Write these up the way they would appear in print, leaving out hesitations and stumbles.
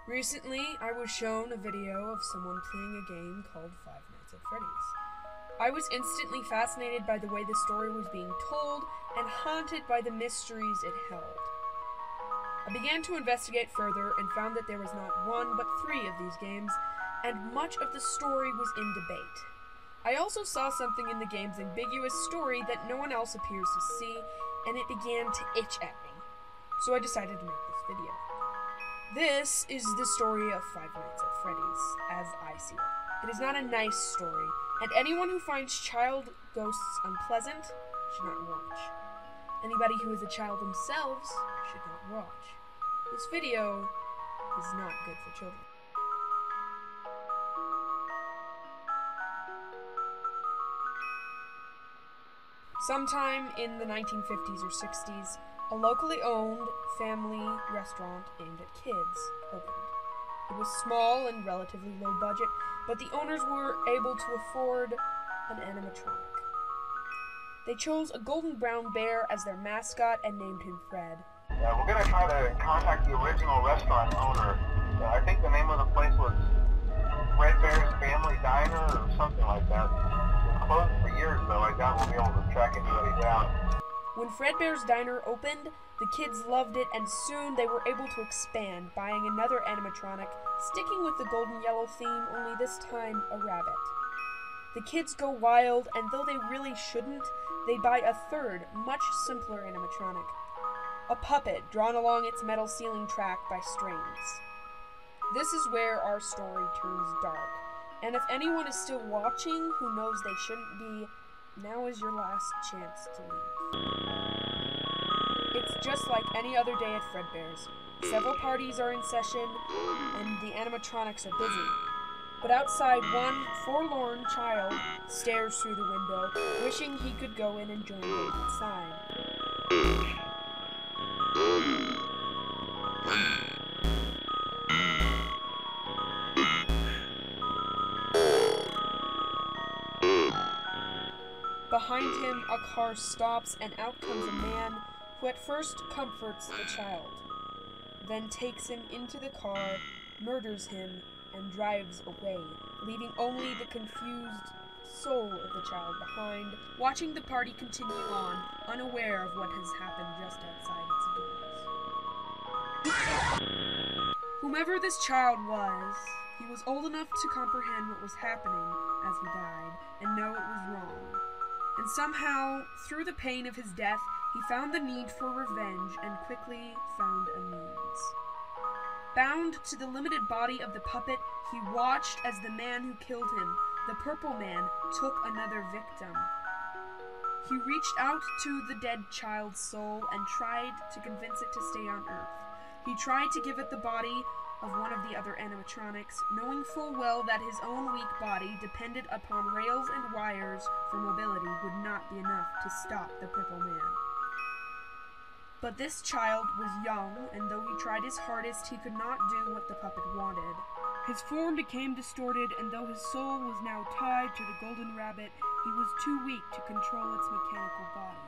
Recently, I was shown a video of someone playing a game called Five Nights at Freddy's. I was instantly fascinated by the way the story was being told and haunted by the mysteries it held. I began to investigate further and found that there was not one but 3 of these games, and much of the story was in debate. I also saw something in the game's ambiguous story that no one else appears to see, and it began to itch at me. So I decided to make this video. This is the story of Five Nights at Freddy's, as I see it. It is not a nice story, and anyone who finds child ghosts unpleasant should not watch. Anybody who is a child themselves should not watch. This video is not good for children. Sometime in the 1950s or 60s, a locally owned family restaurant aimed at kids opened. It was small and relatively low budget, but the owners were able to afford an animatronic. They chose a golden brown bear as their mascot and named him Fred. We're going to try to contact the original restaurant owner. I think the name of the place was Fredbear's Family Diner or something like that. It was closed for years, though. I doubt we'll be able to track anybody down. When Fredbear's Diner opened, the kids loved it, and soon they were able to expand, buying another animatronic, sticking with the golden yellow theme, only this time a rabbit. The kids go wild, and though they really shouldn't, they buy a third, much simpler animatronic. A puppet drawn along its metal ceiling track by strings. This is where our story turns dark, and if anyone is still watching who knows they shouldn't be, now is your last chance to leave. It's just like any other day at Fredbear's. Several parties are in session, and the animatronics are busy. But outside, one forlorn child stares through the window, wishing he could go in and join them inside. Behind him, a car stops, and out comes a man who at first comforts the child, then takes him into the car, murders him, and drives away, leaving only the confused soul of the child behind, watching the party continue on, unaware of what has happened just outside its doors. Whomever this child was, he was old enough to comprehend what was happening as he died, and know it was wrong. And somehow, through the pain of his death, he found the need for revenge and quickly found a means. Bound to the limited body of the puppet, he watched as the man who killed him, the Purple Man, took another victim. He reached out to the dead child's soul and tried to convince it to stay on Earth. He tried to give it the body of one of the other animatronics, knowing full well that his own weak body, dependent upon rails and wires for mobility, would not be enough to stop the Purple Man. But this child was young, and though he tried his hardest, he could not do what the puppet wanted. His form became distorted, and though his soul was now tied to the golden rabbit, he was too weak to control its mechanical body.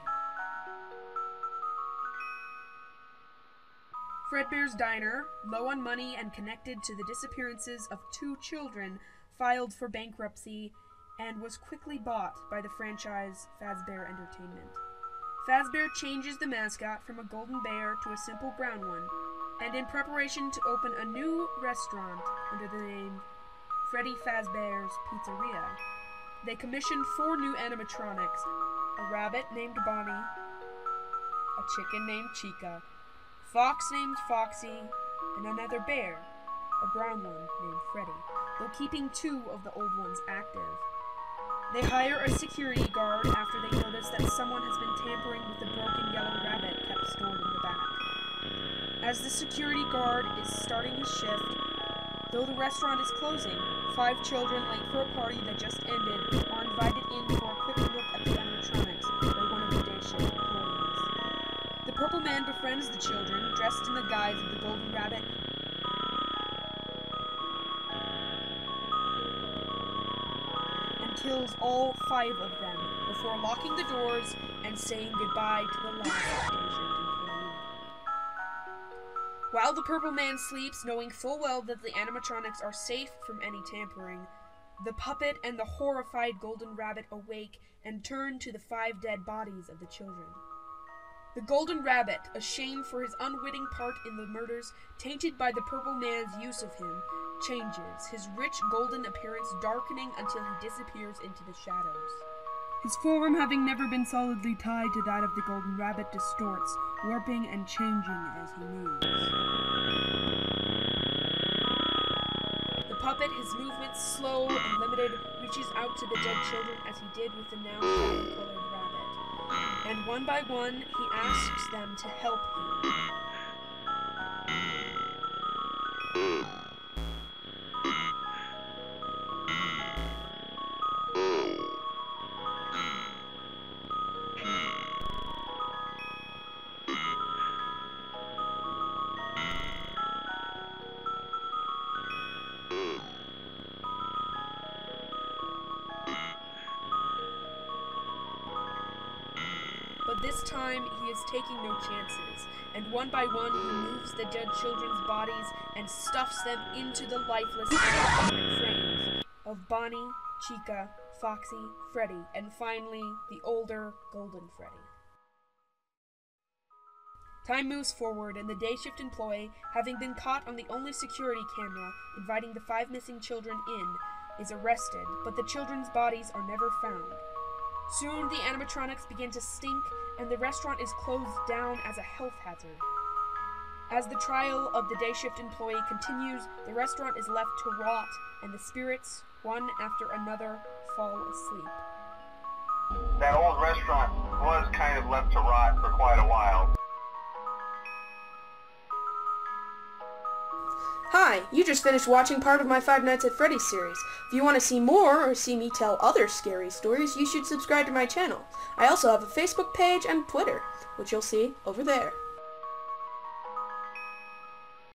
Fredbear's Diner, low on money and connected to the disappearances of 2 children, filed for bankruptcy and was quickly bought by the franchise Fazbear Entertainment. Fazbear changes the mascot from a golden bear to a simple brown one, and in preparation to open a new restaurant under the name Freddy Fazbear's Pizzeria, they commissioned 4 new animatronics: a rabbit named Bonnie, a chicken named Chica, fox named Foxy, and another bear, a brown one named Freddy, though keeping 2 of the old ones active. They hire a security guard after they notice that someone has been tampering with the broken yellow rabbit kept stored in the back. As the security guard is starting his shift, though the restaurant is closing, 5 children late for a party that just ended are invited in for a quick look at the animatronics by one of the day shift employees. The Purple Man befriends the children, dressed in the guise of the golden rabbit, and kills all 5 of them before locking the doors and saying goodbye to the last day shift employee. While the Purple Man sleeps, knowing full well that the animatronics are safe from any tampering, the puppet and the horrified Golden Rabbit awake and turn to the 5 dead bodies of the children. The Golden Rabbit, ashamed for his unwitting part in the murders, tainted by the Purple Man's use of him, changes, his rich golden appearance darkening until he disappears into the shadows. His form, having never been solidly tied to that of the Golden Rabbit, distorts, warping and changing as he moves. The puppet, his movements slow and limited, reaches out to the dead children as he did with the now shadow-colored rabbit. And one by one, he asks them to help him. But this time, he is taking no chances, and one by one he moves the dead children's bodies and stuffs them into the lifeless animatronic frames of Bonnie, Chica, Foxy, Freddy, and finally, the older Golden Freddy. Time moves forward, and the day shift employee, having been caught on the only security camera inviting the 5 missing children in, is arrested, but the children's bodies are never found. Soon, the animatronics begin to stink, and the restaurant is closed down as a health hazard. As the trial of the day shift employee continues, the restaurant is left to rot, and the spirits, one after another, fall asleep. That old restaurant was kind of left to rot for quite a while. Hi, you just finished watching part of my Five Nights at Freddy's series. If you want to see more or see me tell other scary stories, you should subscribe to my channel. I also have a Facebook page and Twitter, which you'll see over there.